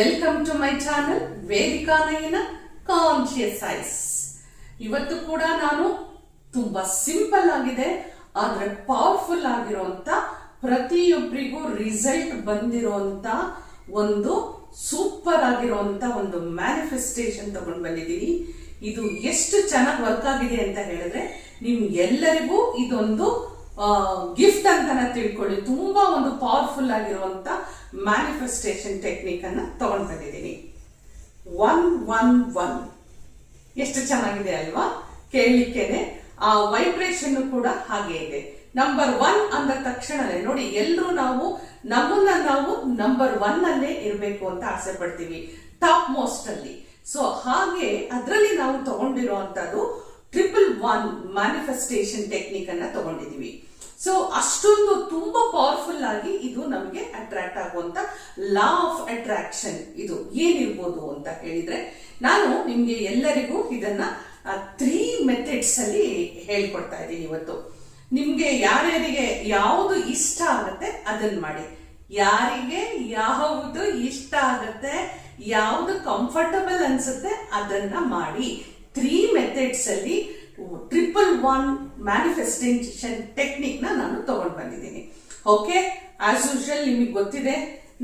Welcome to my channel Vedika Nayana conscious eyes. ಇವತ್ತು ಕೂಡ ನಾನು ತುಂಬಾ ಸಿಂಪಲ್ ಆಗಿದೆ ಆದ್ರೆ ಪವರ್ಫುಲ್ ಆಗಿರುವಂತ ಪ್ರತಿಯೊಬ್ಬರಿಗೂ ರಿಸಲ್ಟ್ ಬಂದಿರುವಂತ ಒಂದು ಸೂಪರ್ ಆಗಿರುವಂತ ಒಂದು ಮ್ಯಾನಿಫೆಸ್ಟೇಷನ್ ತಗೊಂಡು ಬಂದಿದ್ದೀನಿ. ಇದು ಎಷ್ಟು ಚೆನ್ನಾಗಿ ವರ್ಕ್ ಆಗಿದೆ ಅಂತ ಹೇಳಿದ್ರೆ ನಿಮ್ಗೆಲ್ಲರಿಗೂ ಇದೊಂದು ಗಿಫ್ಟ್ ಅಂತಾನೆ ತಿಳ್ಕೊಳ್ಳಿ. ತುಂಬಾ ಒಂದು ಪವರ್ಫುಲ್ ಆಗಿರುವಂತ ಮ್ಯಾನಿಫೆಸ್ಟೇಷನ್ ಟೆಕ್ನಿಕ್ ಅನ್ನ ತಗೊಂಡ್ ಬಂದಿದ್ದೀನಿ. 111 ಎಷ್ಟು ಚೆನ್ನಾಗಿದೆ ಅಲ್ವಾ? ಕೇಳಲಿಕ್ಕೆನೆ ಆ ವೈಬ್ರೇಷನ್ ಕೂಡ ಹಾಗೆ ಇದೆ. ನಂಬರ್ 1 ಅಂದ ತಕ್ಷಣನೇ ನೋಡಿ, ಎಲ್ಲರೂ ನಮ್ಮನ್ನ ನಾವು ನಂಬರ್ 1 ಅಲ್ಲೇ ಇರಬೇಕು ಅಂತ ಆಸೆ ಪಡ್ತೀವಿ, ಟಾಪ್ ಮೋಸ್ಟ್ ಅಲ್ಲಿ. ಸೊ ಹಾಗೆ ಅದರಲ್ಲಿ ನಾವು ತಗೊಂಡಿರುವಂತದ್ದು 111 ಮ್ಯಾನಿಫೆಸ್ಟೇಷನ್ ಟೆಕ್ನಿಕ್ ಅನ್ನ ತಗೊಂಡಿದೀವಿ. ಸೊ ಅಷ್ಟೊಂದು ತುಂಬಾ ಪವರ್ಫುಲ್ ಆಗಿ ಇದು ನಮಗೆ ಅಟ್ರಾಕ್ಟ್ ಆಗುವಂತ ಲಾ ಆಫ್ ಅಟ್ರಾಕ್ಷನ್ ಇದು ಏನಿರ್ಬೋದು ಅಂತ ಹೇಳಿದ್ರೆ, ನಾನು ನಿಮ್ಗೆ ಎಲ್ಲರಿಗೂ ಇದನ್ನ 3 ಮೆಥಡ್ಸ್ ಅಲ್ಲಿ ಹೇಳ್ಕೊಡ್ತಾ ಇದ್ದೀನಿ ಇವತ್ತು. ನಿಮ್ಗೆ ಯಾರ್ಯಾರಿಗೆ ಯಾವುದು ಇಷ್ಟ ಆಗುತ್ತೆ ಅದನ್ನ ಮಾಡಿ, ಯಾರಿಗೆ ಯಾವುದು ಇಷ್ಟ ಆಗುತ್ತೆ, ಯಾವುದು ಕಂಫರ್ಟಬಲ್ ಅನ್ಸುತ್ತೆ ಅದನ್ನ ಮಾಡಿ. 3 ಮೆಥಡ್ಸ್ ಅಲ್ಲಿ 111 ಮ್ಯಾನಿಫೆಸ್ಟೇಷನ್ ಟೆಕ್ನಿಕ್ ನಾನು ತಗೊಂಡು ಬಂದಿದ್ದೀನಿ. ಓಕೆ, ಆಸ್ ಯೂಶುವಲ್ ನಿಮಗೆ ಗೊತ್ತಿದೆ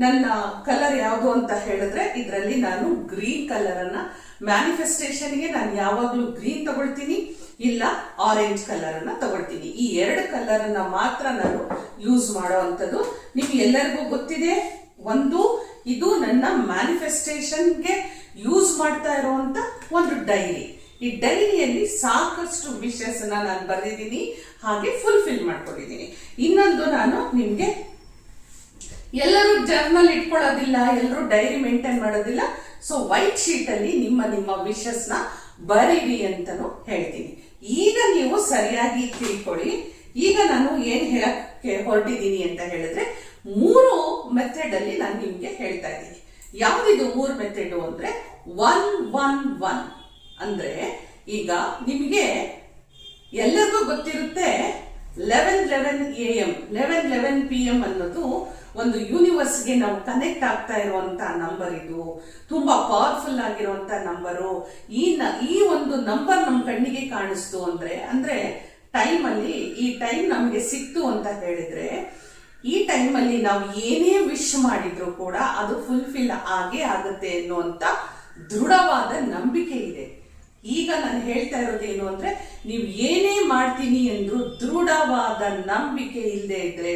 ನನ್ನ ಕಲರ್ ಯಾವುದು ಅಂತ ಹೇಳಿದ್ರೆ, ಇದರಲ್ಲಿ ನಾನು ಗ್ರೀನ್ ಕಲರ್ ಅನ್ನ ಮ್ಯಾನಿಫೆಸ್ಟೇಷನ್ಗೆ ನಾನು ಯಾವಾಗ್ಲೂ ಗ್ರೀನ್ ತಗೊಳ್ತೀನಿ, ಇಲ್ಲ ಆರೆಂಜ್ ಕಲರ್ ಅನ್ನ ತಗೊಳ್ತೀನಿ. ಈ 2 ಕಲರ್ ಅನ್ನ ಮಾತ್ರ ನಾನು ಯೂಸ್ ಮಾಡುವಂತದ್ದು. ನಿಮ್ಗೆ ಎಲ್ಲರಿಗೂ ಗೊತ್ತಿದೆ, ಒಂದು ಇದು ನನ್ನ ಮ್ಯಾನಿಫೆಸ್ಟೇಷನ್ಗೆ ಯೂಸ್ ಮಾಡ್ತಾ ಇರುವಂತ ಒಂದು ಡೈರಿ. ಈ ಡೈರಿಯಲ್ಲಿ ಸಾಕಷ್ಟು ವಿಷಸ್ ನಾನು ಬರೆದಿದ್ದೀನಿ, ಹಾಗೆ ಫುಲ್ಫಿಲ್ ಮಾಡ್ಕೊಂಡಿದ್ದೀನಿ. ಇನ್ನೊಂದು, ನಾನು ನಿಮ್ಗೆ ಎಲ್ಲರೂ ಜರ್ನಲ್ ಇಟ್ಕೊಳ್ಳೋದಿಲ್ಲ, ಎಲ್ಲರೂ ಡೈರಿ ಮೇಂಟೈನ್ ಮಾಡೋದಿಲ್ಲ. ಸೊ ವೈಟ್ ಶೀಟ್ ಅಲ್ಲಿ ನಿಮ್ಮ ವಿಷಸ್ ನ ಬರೀರಿ ಅಂತಾನು ಹೇಳ್ತೀನಿ. ಈಗ ನೀವು ಸರಿಯಾಗಿ ತಿಳ್ಕೊಳ್ಳಿ. ಈಗ ನಾನು ಏನ್ ಹೇಳಕ್ಕೆ ಹೊರಟಿದ್ದೀನಿ ಅಂತ ಹೇಳಿದ್ರೆ, 3 ಮೆಥಡ್ ಅಲ್ಲಿ ನಾನು ನಿಮ್ಗೆ ಹೇಳ್ತಾ ಇದ್ದೀನಿ. ಯಾವ್ದಿದು 3 ಮೆಥಡ್ ಅಂದ್ರೆ 111 ಅಂದ್ರೆ, ಈಗ ನಿಮಗೆ ಎಲ್ಲರಿಗೂ ಗೊತ್ತಿರುತ್ತೆ 11:11 AM 11:11 PM ಅನ್ನೋದು ಒಂದು ಯೂನಿವರ್ಸ್ಗೆ ನಾವು ಕನೆಕ್ಟ್ ಆಗ್ತಾ ಇರುವಂತ ನಂಬರ್. ಇದು ತುಂಬಾ ಪವರ್ಫುಲ್ ಆಗಿರುವಂತ ನಂಬರು. ಈ ಒಂದು ನಂಬರ್ ನಮ್ ಕಣ್ಣಿಗೆ ಕಾಣಿಸ್ತು ಅಂದ್ರೆ ಟೈಮ್ ಅಲ್ಲಿ ಈ ಟೈಮ್ ನಮ್ಗೆ ಸಿಕ್ತು ಅಂತ ಹೇಳಿದ್ರೆ, ಈ ಟೈಮ್ ಅಲ್ಲಿ ನಾವು ಏನೇ ವಿಶ್ ಮಾಡಿದ್ರು ಕೂಡ ಅದು ಫುಲ್ಫಿಲ್ ಆಗೇ ಆಗುತ್ತೆ ಅನ್ನುವಂತ ದೃಢವಾದ ನಂಬಿಕೆ ಇದೆ. ಈಗ ನಾನು ಹೇಳ್ತಾ ಇರೋದೇನು ಅಂದ್ರೆ, ನೀವು ಏನೇ ಮಾಡ್ತೀನಿ ಅಂದ್ರೂ ದೃಢವಾದ ನಂಬಿಕೆ ಇಲ್ಲದೆ ಇದ್ರೆ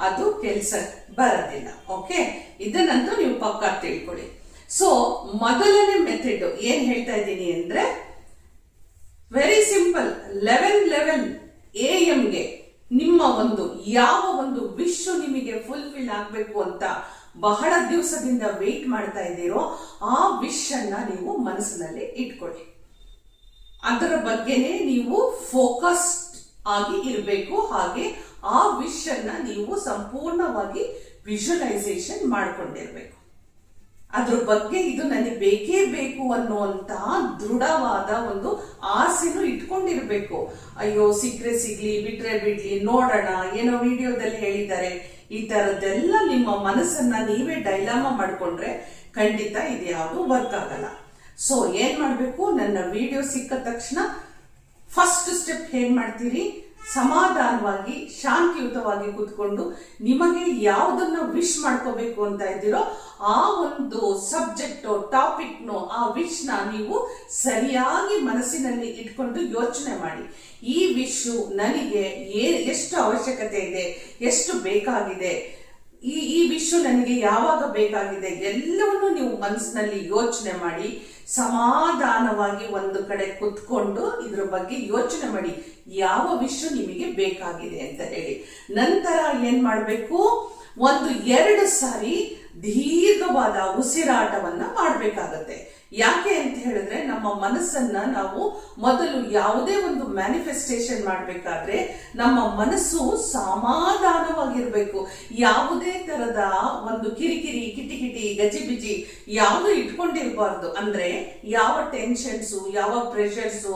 ಅದು ಕೆಲಸ ಬರೋದಿಲ್ಲ. ಓಕೆ, ಇದನ್ನಂತೂ ನೀವು ಪಕ್ಕಾ ತಿಳ್ಕೊಳ್ಳಿ. ಸೊ ಮೊದಲನೇ ಮೆಥಡ್ ಏನ್ ಹೇಳ್ತಾ ಇದ್ದೀನಿ ಅಂದ್ರೆ, ವೆರಿ ಸಿಂಪಲ್. 11:11 AM ಗೆ ನಿಮ್ಮ ಯಾವ ಒಂದು ವಿಶ್ ನಿಮಗೆ ಫುಲ್ಫಿಲ್ ಆಗ್ಬೇಕು ಅಂತ ಬಹಳ ದಿವಸದಿಂದ ವೇಟ್ ಮಾಡ್ತಾ ಇದ್ದೀರೋ, ಆ ವಿಶ್ ಅನ್ನ ನೀವು ಮನಸ್ಸಿನಲ್ಲಿ ಇಟ್ಕೊಳ್ಳಿ. ಅದರ ಬಗ್ಗೆನೇ ನೀವು ಫೋಕಸ್ಡ್ ಆಗಿ ಇರಬೇಕು. ಹಾಗೆ ಆ ವಿಶ್ ಅನ್ನ ನೀವು ಸಂಪೂರ್ಣವಾಗಿ ವಿಜುವಲೈಸೇಷನ್ ಮಾಡ್ಕೊಂಡಿರ್ಬೇಕು. ಅದ್ರ ಬಗ್ಗೆ ಇದು ನನಗೆ ಬೇಕೇ ಬೇಕು ಅನ್ನುವಂತ ದೃಢವಾದ ಒಂದು ಆಸೆನೂ ಇಟ್ಕೊಂಡಿರ್ಬೇಕು. ಅಯ್ಯೋ ಸಿಕ್ರೆ ಸಿಗ್ಲಿ, ಬಿಟ್ರೆ ಬಿಡ್ಲಿ, ನೋಡೋಣ, ಏನೋ ವಿಡಿಯೋದಲ್ಲಿ ಹೇಳಿದ್ದಾರೆ, ಈ ತರದ್ದೆಲ್ಲ ನಿಮ್ಮ ಮನಸ್ಸನ್ನ ನೀವೇ ಡೈಲಾಮ ಮಾಡ್ಕೊಂಡ್ರೆ ಖಂಡಿತ ಇದು ಯಾವುದು ವರ್ಕ್ ಆಗಲ್ಲ. ಸೊ ಏನ್ ಮಾಡ್ಬೇಕು, ನನ್ನ ವಿಡಿಯೋ ಸಿಕ್ಕ ತಕ್ಷಣ ಫಸ್ಟ್ ಸ್ಟೆಪ್ ಏನ್ ಮಾಡ್ತೀರಿ, ಸಮಾಧಾನವಾಗಿ ಶಾಂತಿಯುತವಾಗಿ ಕೂತ್ಕೊಂಡು ನಿಮಗೆ ಯಾವುದನ್ನ ವಿಶ್ ಮಾಡ್ಕೋಬೇಕು ಅಂತ ಇದ್ದೀರೋ ಆ ಒಂದು ಸಬ್ಜೆಕ್ಟ್ ಟಾಪಿಕ್ ಆ ವಿಶ್ ನ ನೀವು ಸರಿಯಾಗಿ ಮನಸ್ಸಿನಲ್ಲಿ ಇಟ್ಕೊಂಡು ಯೋಚನೆ ಮಾಡಿ. ಈ ವಿಶ್ ನನಗೆ ಎಷ್ಟು ಅವಶ್ಯಕತೆ ಇದೆ, ಎಷ್ಟು ಬೇಕಾಗಿದೆ, ಈ ವಿಶ್ ನನಗೆ ಯಾವಾಗ ಬೇಕಾಗಿದೆ, ಎಲ್ಲವನ್ನೂ ನೀವು ಮನಸ್ಸಿನಲ್ಲಿ ಯೋಚನೆ ಮಾಡಿ ಸಮಾಧಾನವಾಗಿ ಒಂದು ಕಡೆ ಕುತ್ಕೊಂಡು ಇದ್ರ ಬಗ್ಗೆ ಯೋಚನೆ ಮಾಡಿ, ಯಾವ ವಿಷ್ ನಿಮಗೆ ಬೇಕಾಗಿದೆ ಅಂತ ಹೇಳಿ. ನಂತರ ಏನ್ ಮಾಡ್ಬೇಕು, 2 ಸಾರಿ ದೀರ್ಘವಾದ ಉಸಿರಾಟವನ್ನ ಮಾಡ್ಬೇಕಾಗತ್ತೆ. ಯಾಕೆ ಅಂತ ಹೇಳಿದ್ರೆ, ನಮ್ಮ ಮನಸ್ಸನ್ನ ನಾವು ಮೊದಲು ಯಾವುದೇ ಒಂದು ಮ್ಯಾನಿಫೆಸ್ಟೇಷನ್ ಮಾಡ್ಬೇಕಾದ್ರೆ ನಮ್ಮ ಮನಸ್ಸು ಸಮಾಧಾನವಾಗಿರ್ಬೇಕು. ಯಾವುದೇ ತರದ ಒಂದು ಕಿರಿಕಿರಿ, ಕಿಟಿಕಿಟಿ, ಗಜಿಬಿಜಿ ಯಾವುದು ಇಟ್ಕೊಂಡಿರ್ಬಾರ್ದು. ಅಂದ್ರೆ ಯಾವ ಟೆನ್ಷನ್ಸು, ಯಾವ ಪ್ರೆಷರ್ಸು,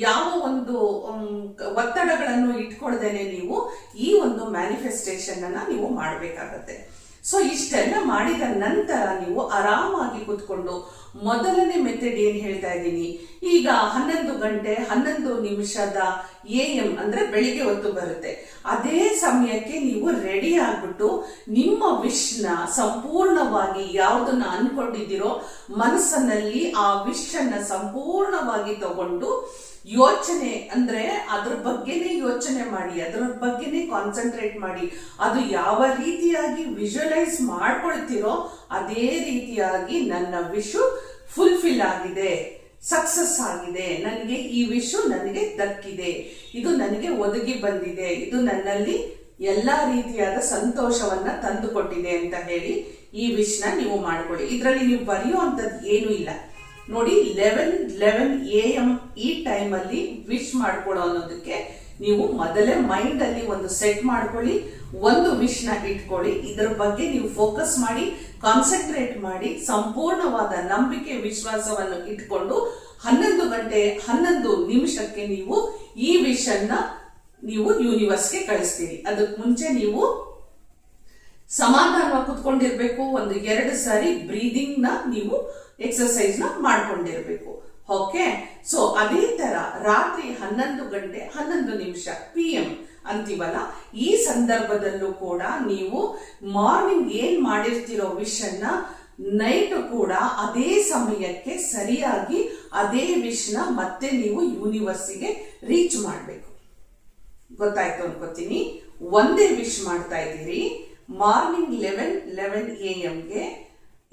ಯಾವ ಒಂದು ಒತ್ತಡಗಳನ್ನು ಇಟ್ಕೊಳ್ದೇನೆ ನೀವು ಈ ಒಂದು ಮ್ಯಾನಿಫೆಸ್ಟೇಷನ್ ಅನ್ನ ನೀವು ಮಾಡ್ಬೇಕಾಗತ್ತೆ. ಸೊ ಇಷ್ಟೆಲ್ಲ ಮಾಡಿದ ನಂತರ ನೀವು ಆರಾಮಾಗಿ ಕೂತ್ಕೊಂಡು ಮೊದಲನೇ ಮೆಥಡ್ ಏನ್ ಹೇಳ್ತಾ ಇದ್ದೀನಿ, ಈಗ 11 ಗಂಟೆ 11 ನಿಮಿಷದ AM ಅಂದ್ರೆ ಬೆಳಿಗ್ಗೆ ಹೊತ್ತು ಬರುತ್ತೆ. ಅದೇ ಸಮಯಕ್ಕೆ ನೀವು ರೆಡಿ ಆಗ್ಬಿಟ್ಟು ನಿಮ್ಮ ವಿಶ್ನ ಸಂಪೂರ್ಣವಾಗಿ ಯಾವುದನ್ನ ಅನ್ಕೊಂಡಿದ್ದೀರೋ ಮನಸ್ಸಿನಲ್ಲಿ ಆ ವಿಶ್ನ ಸಂಪೂರ್ಣವಾಗಿ ತಗೊಂಡು ಯೋಚನೆ ಅಂದ್ರೆ ಅದ್ರ ಬಗ್ಗೆನೇ ಯೋಚನೆ ಮಾಡಿ, ಅದರ ಬಗ್ಗೆನೇ ಕಾನ್ಸಂಟ್ರೇಟ್ ಮಾಡಿ. ಅದು ಯಾವ ರೀತಿಯಾಗಿ ವಿಜುವಲೈಸ್ ಮಾಡ್ಕೊಳ್ತಿರೋ ಅದೇ ರೀತಿಯಾಗಿ ನನ್ನ ವಿಶ್ ಫುಲ್ಫಿಲ್ ಆಗಿದೆ, ಸಕ್ಸಸ್ ಆಗಿದೆ, ನನಗೆ ಈ ವಿಶ್ ನನಗೆ ದಕ್ಕಿದೆ, ಇದು ನನಗೆ ಒದಗಿ ಬಂದಿದೆ, ಇದು ನನ್ನಲ್ಲಿ ಎಲ್ಲಾ ರೀತಿಯಾದ ಸಂತೋಷವನ್ನ ತಂದುಕೊಟ್ಟಿದೆ ಅಂತ ಹೇಳಿ ಈ ವಿಶ್ನ ನೀವು ಮಾಡ್ಕೊಳ್ಳಿ. ಇದರಲ್ಲಿ ನೀವು ಬರೆಯುವಂಥದ್ದು ಏನೂ ಇಲ್ಲ ನೋಡಿ. 11 AM ಈ ಟೈಮಲ್ಲಿ ವಿಶ್ ಮಾಡ್ಕೊಳ್ಳೋ ಅನ್ನೋದಕ್ಕೆ ನೀವು ಮೊದಲೇ ಮೈಂಡ್ ಅಲ್ಲಿ ಒಂದು ಸೆಟ್ ಮಾಡ್ಕೊಳ್ಳಿ, ಒಂದು ವಿಶ್ ನ ಇಟ್ಕೊಳ್ಳಿ. ಇದರ ಬಗ್ಗೆ ನೀವು ಫೋಕಸ್ ಮಾಡಿ, ಕಾನ್ಸಂಟ್ರೇಟ್ ಮಾಡಿ, ಸಂಪೂರ್ಣವಾದ ನಂಬಿಕೆ ವಿಶ್ವಾಸವನ್ನು ಇಟ್ಕೊಂಡು 11 ಗಂಟೆ 11 ನಿಮಿಷಕ್ಕೆ ನೀವು ಈ ವಿಶ್ ಅನ್ನ ನೀವು ಯೂನಿವರ್ಸ್ಗೆ ಕಳಿಸ್ತೀರಿ. ಅದಕ್ಕೆ ಮುಂಚೆ ನೀವು ಸಮಾಧಾನವಾಗಿ ಕುತ್ಕೊಂಡಿರ್ಬೇಕು. ಒಂದು 2 ಸಾರಿ ಬ್ರೀದಿಂಗ್ ನ ನೀವು ಎಕ್ಸರ್ಸೈಸ್ ನ ಮಾಡ್ಕೊಂಡಿರ್ಬೇಕು. ಓಕೆ, ಸೊ ಅದೇ ತರ ರಾತ್ರಿ 11 ಗಂಟೆ 11 ನಿಮಿಷ PM ಅಂತೀವಲ್ಲ, ಈ ಸಂದರ್ಭದಲ್ಲೂ ಕೂಡ ನೀವು ಮಾರ್ನಿಂಗ್ ಏನ್ ಮಾಡಿರ್ತಿರೋ ವಿಶ್ ಅನ್ನ ನೈಟ್ ಕೂಡ ಅದೇ ಸಮಯಕ್ಕೆ ಸರಿಯಾಗಿ ಅದೇ ವಿಶ್ ನ ಮತ್ತೆ ನೀವು ಯೂನಿವರ್ಸಿಗೆ ರೀಚ್ ಮಾಡಬೇಕು. ಗೊತ್ತಾಯ್ತು ಅನ್ಕೋತೀನಿ. ಒಂದೇ ವಿಶ್ ಮಾಡ್ತಾ ಇದ್ದೀರಿ. ಮಾರ್ನಿಂಗ್ 11 AM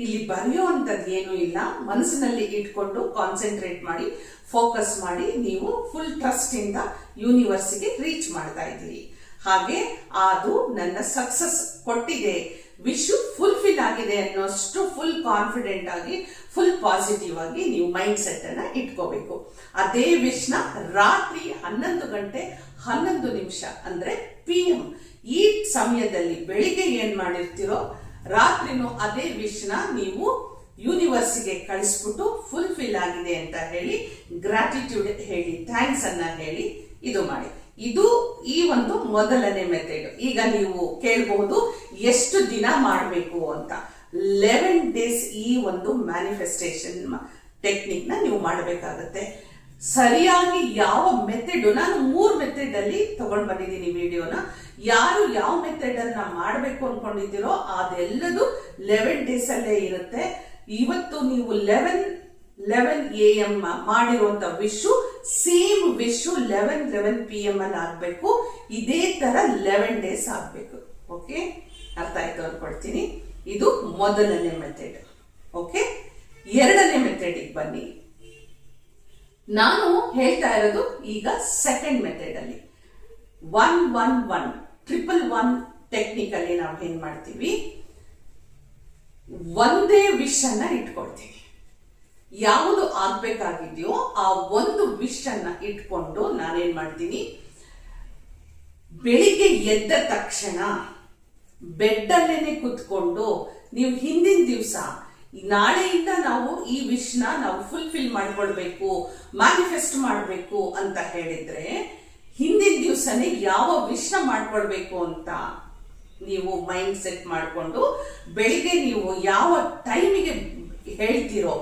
ಇಲ್ಲಿ ಬರೆಯುವಂಥದ್ದು ಏನೂ ಇಲ್ಲ. ಮನಸ್ಸಿನಲ್ಲಿ ಇಟ್ಕೊಂಡು ಕಾನ್ಸಂಟ್ರೇಟ್ ಮಾಡಿ, ಫೋಕಸ್ ಮಾಡಿ, ನೀವು ಫುಲ್ ಟ್ರಸ್ಟ್ ಇಂದ ಯೂನಿವರ್ಸಿಗೆ ರೀಚ್ ಮಾಡ್ತಾ ಇದ್ದೀರಿ. ಹಾಗೆ ಅದು ನನ್ನ ಸಕ್ಸಸ್ ಕೊಟ್ಟಿದೆ, ವಿಶ್ ಫುಲ್ಫಿಲ್ ಆಗಿದೆ ಅನ್ನೋಷ್ಟು ಫುಲ್ ಕಾನ್ಫಿಡೆಂಟ್ ಆಗಿ, ಫುಲ್ ಪಾಸಿಟಿವ್ ಆಗಿ ನೀವು ಮೈಂಡ್ ಸೆಟ್ ಅನ್ನ ಇಟ್ಕೋಬೇಕು. ಅದೇ ವಿಶ್ ನ ರಾತ್ರಿ 11 ಗಂಟೆ 11 ನಿಮಿಷ ಅಂದ್ರೆ PM ಈ ಸಮಯದಲ್ಲಿ ಬೆಳಿಗ್ಗೆ ಏನ್ ಮಾಡಿರ್ತೀರೋ ರಾತ್ರಿನೂ ಅದೇ ವಿಶ್ ನ ನೀವು ಯೂನಿವರ್ಸಿಗೆ ಕಳಿಸ್ಬಿಟ್ಟು ಫುಲ್ಫಿಲ್ ಆಗಿದೆ ಅಂತ ಹೇಳಿ ಗ್ರಾಟಿಟ್ಯೂಡ್ ಹೇಳಿ, ಥ್ಯಾಂಕ್ಸ್ ಅನ್ನ ಹೇಳಿ ಇದು ಮಾಡಿ. ಇದು ಈ ಒಂದು ಮೊದಲನೇ ಮೆಥಡ್. ಈಗ ನೀವು ಕೇಳಬಹುದು ಎಷ್ಟು ದಿನ ಮಾಡಬೇಕು ಅಂತ. 11 ಡೇಸ್ ಈ ಒಂದು ಮ್ಯಾನಿಫೆಸ್ಟೇಷನ್ ಟೆಕ್ನಿಕ್ ನ ನೀವು ಮಾಡಬೇಕಾಗತ್ತೆ. ಸರಿಯಾಗಿ ಯಾವ ಮೆಥಡ್, ನಾನು 3 ಮೆಥಡ್ ಅಲ್ಲಿ ತಗೊಂಡ್ ಬಂದಿದ್ದೀನಿ ವಿಡಿಯೋನ. ಯಾರು ಯಾವ ಮೆಥಡ್ ಅನ್ನ ಮಾಡಬೇಕು ಅನ್ಕೊಂಡಿದ್ದೀರೋ ಅದೆಲ್ಲದು 11 ಡೇಸ್ ಅಲ್ಲೇ ಇರುತ್ತೆ. ಇವತ್ತು ನೀವು 11 AM ಮಾಡಿರುವಂತ ವಿಶ್ ಸೇಮ್ ವಿಶ್ 11 PM ಅಲ್ಲಿ ಆಗ್ಬೇಕು. ಇದೇ ತರ 11 ಡೇಸ್ ಆಗ್ಬೇಕು. ಓಕೆ, ಅರ್ಥ ಆಯ್ತು ಅನ್ಕೊಳ್ತೀನಿ. ಇದು ಮೊದಲನೇ ಮೆಥಡ್. ಓಕೆ, ಎರಡನೇ ಮೆಥಡ್ ಬನ್ನಿ. ನಾನು ಹೇಳ್ತಾ ಇರೋದು ಈಗ ಸೆಕೆಂಡ್ ಮೆಥಡ್ ಅಲ್ಲಿ 111 ಟೆಕ್ನಿಕ್ ಅಲ್ಲಿ ನಾವು ಏನ್ ಮಾಡ್ತೀವಿ, ಒಂದೇ ವಿಶ್ ಅನ್ನ ಇಟ್ಕೊಳ್ತೀವಿ. ಯಾವುದು ಆಗ್ಬೇಕಾಗಿದೆಯೋ ಆ ಒಂದು ವಿಶ್ ಅನ್ನ ಇಟ್ಕೊಂಡು ನಾನೇನ್ ಮಾಡ್ತೀನಿ, ಬೆಳಿಗ್ಗೆ ಎದ್ದ ತಕ್ಷಣ ಬೆಡ್ ಅಲ್ಲೇನೆ ಕುತ್ಕೊಂಡು ನೀವು ಹಿಂದಿನ ದಿವಸ ನಾಳೆಯಿಂದ ನಾವು ಈ ವಿಶ್ ನ ನಾವು ಫುಲ್ಫಿಲ್ ಮಾಡ್ಕೊಳ್ಬೇಕು, ಮ್ಯಾನಿಫೆಸ್ಟ್ ಮಾಡಬೇಕು ಅಂತ ಹೇಳಿದ್ರೆ ಹಿಂದಿನ ದಿವಸನೇ ಯಾವ ವಿಶ್ ನ ಮಾಡ್ಕೊಳ್ಬೇಕು ಅಂತ ನೀವು ಮೈಂಡ್ ಸೆಟ್ ಮಾಡಿಕೊಂಡು ಬೆಳಿಗ್ಗೆ ನೀವು ಯಾವ ಟೈಮಿಗೆ ಹೇಳ್ತೀರೋ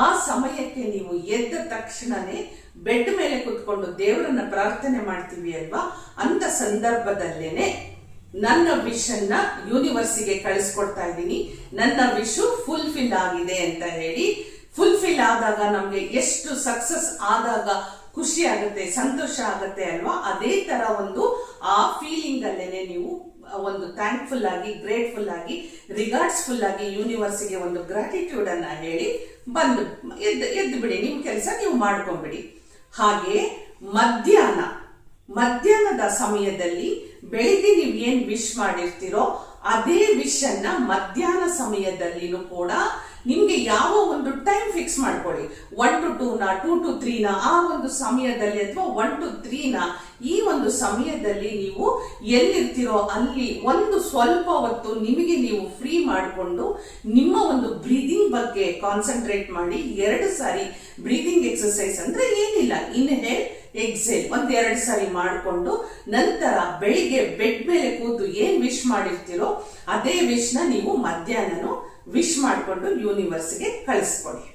ಆ ಸಮಯಕ್ಕೆ ನೀವು ಎದ್ದ ತಕ್ಷಣನೇ ಬೆಡ್ ಮೇಲೆ ಕುತ್ಕೊಂಡು ದೇವರನ್ನ ಪ್ರಾರ್ಥನೆ ಮಾಡ್ತೀವಿ ಅಲ್ವಾ, ಅಂತ ಸಂದರ್ಭದಲ್ಲೇನೆ ನನ್ನ ವಿಶ್ ಅನ್ನ ಯೂನಿವರ್ಸಿಗೆ ಕಳಿಸ್ಕೊಡ್ತಾ ಇದ್ದೀನಿ. ನನ್ನ ವಿಶ್ ಫುಲ್ಫಿಲ್ ಆಗಿದೆ ಅಂತ ಹೇಳಿ. ಫುಲ್ಫಿಲ್ ಆದಾಗ ನಮ್ಗೆ ಎಷ್ಟು ಸಕ್ಸಸ್ ಆದಾಗ ಖುಷಿ ಆಗುತ್ತೆ, ಸಂತೋಷ ಆಗುತ್ತೆ ಅಲ್ವಾ. ಅದೇ ತರ ಒಂದು ಆ ಫೀಲಿಂಗ್ ಅಲ್ಲೇನೆ ನೀವು ಒಂದು ಥ್ಯಾಂಕ್ಫುಲ್ ಆಗಿ, ಗ್ರೇಟ್ಫುಲ್ ಆಗಿ, ರಿಗಾರ್ಡ್ಸ್ಫುಲ್ ಆಗಿ ಯೂನಿವರ್ಸಿಗೆ ಒಂದು ಗ್ರಾಟಿಟ್ಯೂಡ್ ಅನ್ನ ಹೇಳಿ ಬಂದು ಎದ್ದು ಬಿಡಿ, ನಿಮ್ ಕೆಲಸ ನೀವು ಮಾಡ್ಕೊಂಡ್ಬಿಡಿ. ಹಾಗೆ ಮಧ್ಯಾಹ್ನದ ಸಮಯದಲ್ಲಿ ಬೆಳಿಗ್ಗೆ ನೀವು ಏನ್ ವಿಶ್ ಮಾಡಿರ್ತೀರೋ ಅದೇ ವಿಶ್ ಅನ್ನ ಮಧ್ಯಾಹ್ನ ಸಮಯದಲ್ಲಿನೂ ಕೂಡ ನಿಮ್ಗೆ ಯಾವ ಒಂದು ಟೈಮ್ ಫಿಕ್ಸ್ ಮಾಡ್ಕೊಳ್ಳಿ. 1 to 2 2 to 3 ಆ ಒಂದು ಸಮಯದಲ್ಲಿ ಅಥವಾ 1 to 3 ಈ ಒಂದು ಸಮಯದಲ್ಲಿ ನೀವು ಎಲ್ಲಿರ್ತೀರೋ ಅಲ್ಲಿ ಒಂದು ಸ್ವಲ್ಪ ಹೊತ್ತು ನಿಮಗೆ ನೀವು ಫ್ರೀ ಮಾಡಿಕೊಂಡು ನಿಮ್ಮ ಒಂದು ಬ್ರೀದಿಂಗ್ ಬಗ್ಗೆ ಕಾನ್ಸಂಟ್ರೇಟ್ ಮಾಡಿ. 2 ಸಾರಿ ಬ್ರೀದಿಂಗ್ ಎಕ್ಸರ್ಸೈಸ್ ಅಂದ್ರೆ ಏನಿಲ್ಲ, ಇನ್ಹೇಲ್ ಎಕ್ಸೇಲ್ 1-2 ಸಾರಿ ಮಾಡಿಕೊಂಡು ನಂತರ ಬೆಳಿಗ್ಗೆ ಬೆಡ್ ಮೇಲೆ ಕೂತು ಏನ್ ವಿಶ್ ಮಾಡಿರ್ತೀರೋ ಅದೇ ವಿಶ್ ನ ನೀವು ಮಧ್ಯಾಹ್ನನು ವಿಶ್ ಮಾಡಿಕೊಂಡು ಯೂನಿವರ್ಸ್ಗೆ ಕಳಿಸ್ಕೊಡಿ.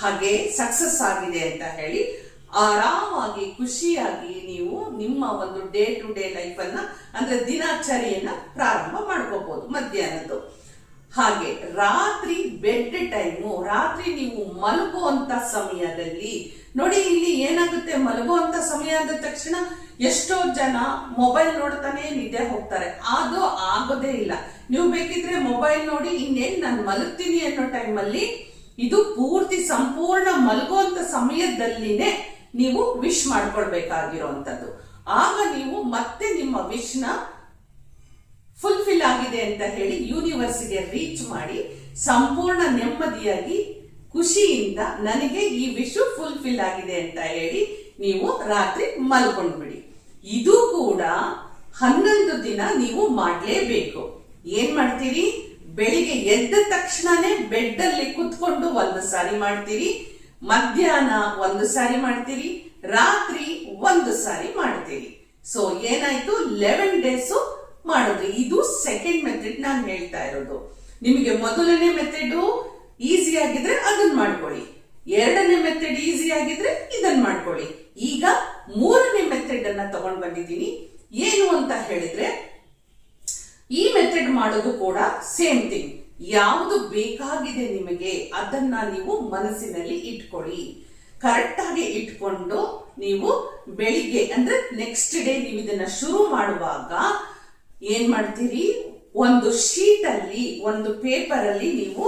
ಹಾಗೆ ಸಕ್ಸಸ್ ಆಗಿದೆ ಅಂತ ಹೇಳಿ ಆರಾಮಾಗಿ ಖುಷಿಯಾಗಿ ನೀವು ನಿಮ್ಮ ಒಂದು ಡೇ ಟು ಡೇ ಲೈಫ್ ಅನ್ನ ಅಂದ್ರೆ ದಿನಚರಿಯನ್ನ ಪ್ರಾರಂಭ ಮಾಡ್ಕೋಬಹುದು ಮಧ್ಯಾಹ್ನದ್ದು. ಹಾಗೆ ರಾತ್ರಿ ಬೆಡ್ ಟೈಮು, ರಾತ್ರಿ ನೀವು ಮಲಗುವಂತ ಸಮಯದಲ್ಲಿ ನೋಡಿ, ಇಲ್ಲಿ ಏನಾಗುತ್ತೆ, ಮಲಗುವಂತ ಸಮಯ ಅಂದ ತಕ್ಷಣ ಎಷ್ಟೋ ಜನ ಮೊಬೈಲ್ ನೋಡ್ತಾನೆ ನಿದ್ದೆ ಹೋಗ್ತಾರೆ. ಅದು ಆಗೋದೇ ಇಲ್ಲ. ನೀವು ಬೇಕಿದ್ರೆ ಮೊಬೈಲ್ ನೋಡಿ ಇನ್ನೇನ್ ನಾನು ಮಲಗ್ತೀನಿ ಅನ್ನೋ ಟೈಮಲ್ಲಿ ಇದು ಪೂರ್ತಿ ಸಂಪೂರ್ಣ ಮಲಗುವಂತ ಸಮಯದಲ್ಲಿನೇ ನೀವು ವಿಶ್ ಮಾಡ್ಕೊಳ್ಬೇಕಾಗಿರೋಂಥದ್ದು. ಆಗ ನೀವು ಮತ್ತೆ ನಿಮ್ಮ ವಿಶ್ ನ ಫುಲ್ಫಿಲ್ ಆಗಿದೆ ಅಂತ ಹೇಳಿ ಯೂನಿವರ್ಸ್ಗೆ ರೀಚ್ ಮಾಡಿ ಸಂಪೂರ್ಣ ನೆಮ್ಮದಿಯಾಗಿ ಖುಷಿಯಿಂದ ನನಗೆ ಈ ವಿಶ್ ಫುಲ್ಫಿಲ್ ಆಗಿದೆ ಅಂತ ಹೇಳಿ ನೀವು ರಾತ್ರಿ ಮಲ್ಕೊಂಡ್ಬಿಡಿ. ಇದು ಕೂಡ 11 ದಿನ ನೀವು ಮಾಡ್ಲೇಬೇಕು. ಏನ್ ಮಾಡ್ತೀರಿ, ಬೆಳಿಗ್ಗೆ ಎದ್ದ ತಕ್ಷಣನೇ ಬೆಡ್ ಅಲ್ಲಿ ಕುತ್ಕೊಂಡು 1 ಸಾರಿ ಮಾಡ್ತೀರಿ, ಮಧ್ಯಾಹ್ನ 1 ಸಾರಿ ಮಾಡ್ತೀರಿ, ರಾತ್ರಿ 1 ಸಾರಿ ಮಾಡ್ತೀರಿ. ಸೊ ಏನಾಯ್ತು, 11 ಡೇಸ್ ಮಾಡೋದು. ಇದು ಸೆಕೆಂಡ್ ಮೆಥಡ್ ನಾನು ಹೇಳ್ತಾ ಇರೋದು. ನಿಮಗೆ ಮೊದಲನೇ ಮೆಥಡ್ ಈಸಿ ಆಗಿದ್ರೆ ಅದನ್ನ ಮಾಡ್ಕೊಳ್ಳಿ, ಎರಡನೇ ಮೆಥಡ್ ಈಸಿ ಆಗಿದ್ರೆ ಇದನ್ನ ಮಾಡ್ಕೊಳ್ಳಿ. ಈಗ 3ನೇ ಮೆಥಡ್ ಅನ್ನ ತಗೊಂಡ್ ಬಂದಿದ್ದೀನಿ. ಏನು ಅಂತ ಹೇಳಿದ್ರೆ, ಈ ಮೆಥಡ್ ಮಾಡೋದು ಕೂಡ ಸೇಮ್ ಥಿಂಗ್. ಯಾವುದು ಬೇಕಾಗಿದೆ ನಿಮಗೆ ಅದನ್ನ ನೀವು ಮನಸ್ಸಿನಲ್ಲಿ ಇಟ್ಕೊಳ್ಳಿ. ಕರೆಕ್ಟ್ ಆಗಿ ಇಟ್ಕೊಂಡು ನೀವು ಬೆಳಿಗ್ಗೆ ಅಂದ್ರೆ ನೆಕ್ಸ್ಟ್ ಡೇ ನೀವು ಇದನ್ನ ಶುರು ಮಾಡುವಾಗ ಏನ್ ಮಾಡ್ತೀರಿ, ಒಂದು ಶೀಟ್ ಅಲ್ಲಿ, ಒಂದು ಪೇಪರ್ ಅಲ್ಲಿ ನೀವು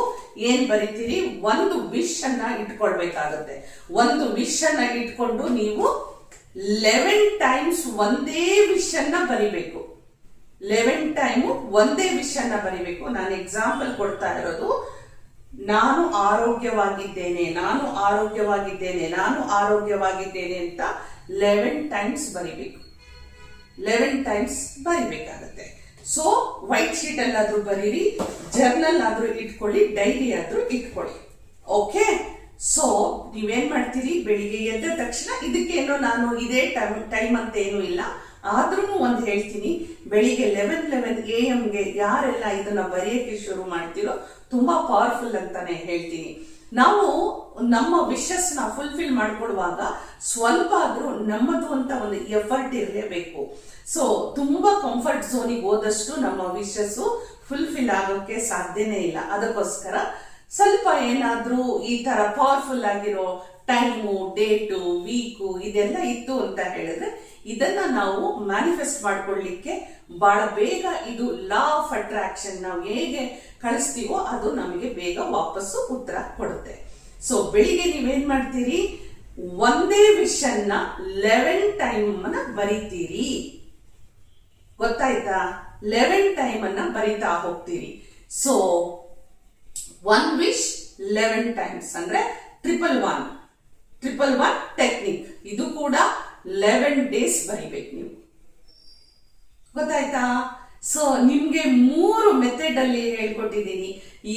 ಏನ್ ಬರೀತೀರಿ, ಒಂದು ವಿಶ್ ಅನ್ನ ಇಟ್ಕೊಳ್ಬೇಕಾಗುತ್ತೆ. ಒಂದು ವಿಶ್ ಅನ್ನ ಇಟ್ಕೊಂಡು ನೀವು 11 ಟೈಮ್ಸ್ ಒಂದೇ ವಿಶ್ ಅನ್ನ ಬರಿಬೇಕು. 11 ಟೈಮು ಒಂದೇ ವಿಶ್ ಅನ್ನ ಬರಿಬೇಕು. ನಾನು ಎಕ್ಸಾಂಪಲ್ ಕೊಡ್ತಾ ಇರೋದು, ನಾನು ಆರೋಗ್ಯವಾಗಿದ್ದೇನೆ, ನಾನು ಆರೋಗ್ಯವಾಗಿದ್ದೇನೆ, ನಾನು ಆರೋಗ್ಯವಾಗಿದ್ದೇನೆ ಅಂತ 11 ಟೈಮ್ಸ್ ಬರಿಬೇಕು. 11 ಟೈಮ್ಸ್ ಬರಿಬೇಕಾಗತ್ತೆ. ಸೊ ವೈಟ್ ಶೀಟ್ ಅಲ್ಲಾದ್ರೂ ಬರೀರಿ, ಜರ್ನಲ್ ಆದ್ರೂ ಇಟ್ಕೊಳ್ಳಿ, ಡೈರಿ ಆದ್ರೂ ಇಟ್ಕೊಳ್ಳಿ. ಓಕೆ, ಸೊ ನೀವೇನ್ ಮಾಡ್ತೀರಿ, ಬೆಳಿಗ್ಗೆ ಎದ್ದ ತಕ್ಷಣ, ಇದಕ್ಕೇನೋ ನಾನು ಇದೇ ಟೈಮ್ ಅಂತ ಏನೂ ಇಲ್ಲ, ಆದ್ರೂ ಒಂದು ಹೇಳ್ತೀನಿ, ಬೆಳಿಗ್ಗೆ 11 AM ಯಾರೆಲ್ಲ ಇದನ್ನ ಬರೆಯಕ್ಕೆ ಶುರು ಮಾಡ್ತೀರೋ ತುಂಬಾ ಪವರ್ಫುಲ್ ಅಂತಾನೆ ಹೇಳ್ತೀನಿ. ನಾವು ನಮ್ಮ ವಿಶಸ್ ನ ಫುಲ್ಫಿಲ್ ಮಾಡ್ಕೊಡುವಾಗ ಸ್ವಲ್ಪ ಆದ್ರೂ ನಮ್ಮದು ಅಂತ ಒಂದು ಎಫರ್ಟ್ ಇರಲೇಬೇಕು. ಸೊ ತುಂಬಾ ಕಂಫರ್ಟ್ ಝೋನಿಗೆ ಹೋದಷ್ಟು ನಮ್ಮ ವಿಶಸ್ ಫುಲ್ಫಿಲ್ ಆಗೋಕೆ ಸಾಧ್ಯನೇ ಇಲ್ಲ. ಅದಕ್ಕೋಸ್ಕರ ಸ್ವಲ್ಪ ಏನಾದ್ರೂ ಈ ತರ ಪವರ್ಫುಲ್ ಆಗಿರೋ ಟೈಮು, ಡೇಟು, ವೀಕು ಇದೆಲ್ಲ ಇತ್ತು ಅಂತ ಹೇಳಿದ್ರೆ ಇದನ್ನ ನಾವು ಮ್ಯಾನಿಫೆಸ್ಟ್ ಮಾಡ್ಕೊಳ್ಳಿಕ್ಕೆ ಬಹಳ ಬೇಗ, ಇದು ಲಾ ಆಫ್ ಅಟ್ರಾಕ್ಷನ್, ನಾವು ಹೇಗೆ ಕಳಿಸ್ತೀವೋ ಅದು ನಮಗೆ ಬೇಗ ವಾಪಸ್ಸು ಉತ್ತರ ಕೊಡುತ್ತೆ. ಸೊ ಬೆಳಿಗ್ಗೆ ನೀವೇನ್ ಮಾಡ್ತೀರಿ, ಒಂದೇ ವಿಶ್ ಅನ್ನ 11 ಟೈಮ್ ಅನ್ನ ಬರೀತೀರಿ. ಗೊತ್ತಾಯ್ತಾ? 11 ಟೈಮ್ ಅನ್ನ ಬರೀತಾ ಹೋಗ್ತೀರಿ. ಸೊ 1 ವಿಶ್ 11 ಟೈಮ್ಸ್ ಅಂದ್ರೆ 111 ಟೆಕ್ನಿಕ್. ಇದು ಕೂಡ 11 ಡೇಸ್ ಬರಿಬೇಕು ನೀವು. ಗೊತ್ತಾಯ್ತಾ? ಸೊ ನಿಮ್ಗೆ 3 ಮೆಥಡ್ ಅಲ್ಲಿ ಹೇಳ್ಕೊಟ್ಟಿದ್ದೀನಿ.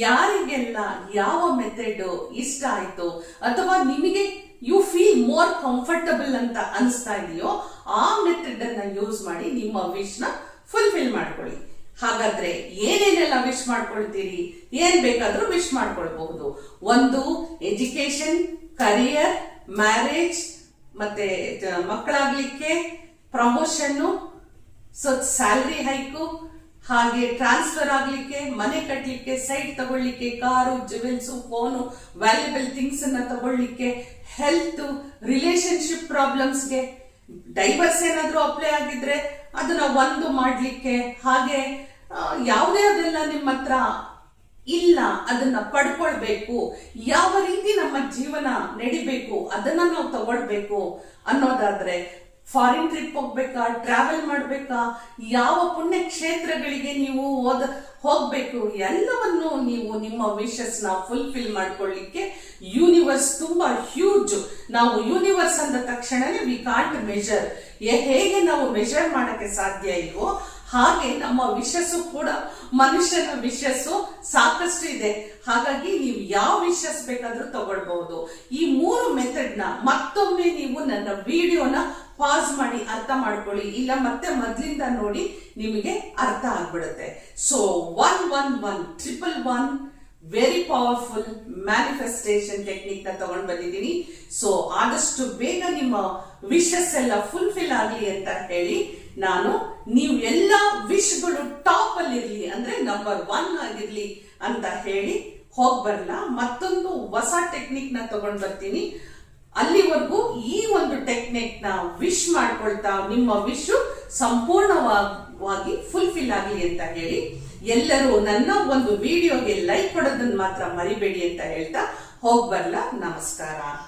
ಯಾರಿಗೆಲ್ಲ ಯಾವ ಮೆಥಡ್ ಇಷ್ಟ ಆಯ್ತು ಅಥವಾ ನಿಮಗೆ ಯು ಫೀಲ್ ಮೋರ್ ಕಂಫರ್ಟಬಲ್ ಅಂತ ಅನಿಸ್ತಾ ಇದೆಯೋ ಆ ಮೆಥಡ್ ಅನ್ನ ಯೂಸ್ ಮಾಡಿ ನಿಮ್ಮ ವಿಶ್ ನ ಫುಲ್ಫಿಲ್ ಮಾಡ್ಕೊಳ್ಳಿ. ಹಾಗಾದ್ರೆ ಏನೇನೆಲ್ಲ ವಿಶ್ ಮಾಡ್ಕೊಳ್ತೀರಿ, ಏನ್ ಬೇಕಾದ್ರೂ ವಿಶ್ ಮಾಡ್ಕೊಳ್ಬಹುದು. ಒಂದು ಎಜುಕೇಶನ್, ಕರಿಯರ್, ಮ್ಯಾರೇಜ್, ಮತ್ತೆ ಮಕ್ಕಳಾಗ್ಲಿಕ್ಕೆ, ಪ್ರಮೋಷನ್, ಸೊ ಸ್ಯಾಲರಿ ಹೈಕು, ಹಾಗೆ ಟ್ರಾನ್ಸ್ಫರ್ ಆಗ್ಲಿಕ್ಕೆ, ಮನೆ ಕಟ್ಟಲಿಕ್ಕೆ, ಸೈಟ್ ತಗೊಳ್ಳಿಕ್ಕೆ, car, jewels, phone, valuable things ಅನ್ನ ತಗೊಳ್ಳಿಕ್ಕೆ, ಹೆಲ್ತ್, ರಿಲೇಶನ್ಶಿಪ್ ಪ್ರಾಬ್ಲಮ್ಸ್ಗೆ, ಡೈವರ್ಸ್ ಏನಾದ್ರೂ ಅಪ್ಲೈ ಆಗಿದ್ರೆ ಅದನ್ನ ಒಂದು ಮಾಡ್ಲಿಕ್ಕೆ, ಹಾಗೆ ಯಾವುದೇ ಅದೆಲ್ಲ ನಿಮ್ಮ ಹತ್ರ ಇಲ್ಲ ಅದನ್ನ ಪಡ್ಕೊಳ್ಬೇಕು, ಯಾವ ರೀತಿ ನಮ್ಮ ಜೀವನ ನಡಿಬೇಕು ಅದನ್ನ ನಾವು ತಗೊಳ್ಬೇಕು ಅನ್ನೋದಾದ್ರೆ, ಫಾರಿನ್ ಟ್ರಿಪ್ ಹೋಗ್ಬೇಕಾ, ಟ್ರಾವೆಲ್ ಮಾಡ್ಬೇಕಾ, ಯಾವ ಪುಣ್ಯ ಕ್ಷೇತ್ರಗಳಿಗೆ ನೀವು ಹೋಗ್ಬೇಕು, ಎಲ್ಲವನ್ನು ನೀವು ನಿಮ್ಮ ವಿಶಸ್ ನ ಫುಲ್ಫಿಲ್ ಮಾಡ್ಕೊಳ್ಳಿಕ್ಕೆ ಯೂನಿವರ್ಸ್ ತುಂಬಾ ಹ್ಯೂಜ್. ನಾವು ಯೂನಿವರ್ಸ್ ಅಂದ ತಕ್ಷಣನೇ ವಿ ಕಾಂಟ್ ಮೆಜರ್. ಹೇಗೆ ನಾವು ಮೆಜರ್ ಮಾಡಕ್ಕೆ ಸಾಧ್ಯ ಇಲ್ವೋ ಹಾಗೆ ನಮ್ಮ ವಿಶಸ್ಸು ಕೂಡ ಮನುಷ್ಯನ ವಿಶಸ್ಸು ಸಾಕಷ್ಟು ಇದೆ. ಹಾಗಾಗಿ ನೀವು ಯಾವ ವಿಶಸ್ ಬೇಕಾದ್ರೂ ತಗೊಳ್ಬಹುದು. ಈ 3 ಮೆಥಡ್ ನ ಮತ್ತೊಮ್ಮೆ ನೀವು ನನ್ನ ವಿಡಿಯೋನ ಪಾಸ್ ಮಾಡಿ ಅರ್ಥ ಮಾಡ್ಕೊಳ್ಳಿ, ಇಲ್ಲ ಮತ್ತೆ ಮೊದ್ಲಿಂದ ನೋಡಿ ನಿಮಗೆ ಅರ್ಥ ಆಗ್ಬಿಡುತ್ತೆ. So 111 very powerful manifestation technique ನ ತಗೊಂಡ್ ಬಂದಿದ್ದೀನಿ. ಸೊ ಆದಷ್ಟು ಬೇಗ ನಿಮ್ಮ ವಿಶಸ್ ಎಲ್ಲ ಫುಲ್ಫಿಲ್ ಆಗ್ಲಿ ಅಂತ ಹೇಳಿ ನೀವು ಎಲ್ಲ ವಿಶ್ಗಳು ಟಾಪ್ ಅಲ್ಲಿ ಇರ್ಲಿ, ಅಂದ್ರೆ ನಂಬರ್ 1 ಆಗಿರ್ಲಿ ಅಂತ ಹೇಳಿ ಹೋಗ್ಬರ್ಲ. ಮತ್ತೊಂದು ಹೊಸ ಟೆಕ್ನಿಕ್ ನ ತಗೊಂಡ್ ಬರ್ತೀನಿ. ಅಲ್ಲಿವರೆಗೂ ಈ ಒಂದು ಟೆಕ್ನಿಕ್ ನ ವಿಶ್ ಮಾಡ್ಕೊಳ್ತಾ ನಿಮ್ಮ ವಿಶ್ ಸಂಪೂರ್ಣವಾಗಿ ಫುಲ್ಫಿಲ್ ಆಗ್ಲಿ ಅಂತ ಹೇಳಿ ಎಲ್ಲರೂ ನನ್ನ ಒಂದು ವಿಡಿಯೋಗೆ ಲೈಕ್ ಕೊಡೋದನ್ನ ಮಾತ್ರ ಮರಿಬೇಡಿ ಅಂತ ಹೇಳ್ತಾ ಹೋಗ್ಬರ್ಲ. ನಮಸ್ಕಾರ.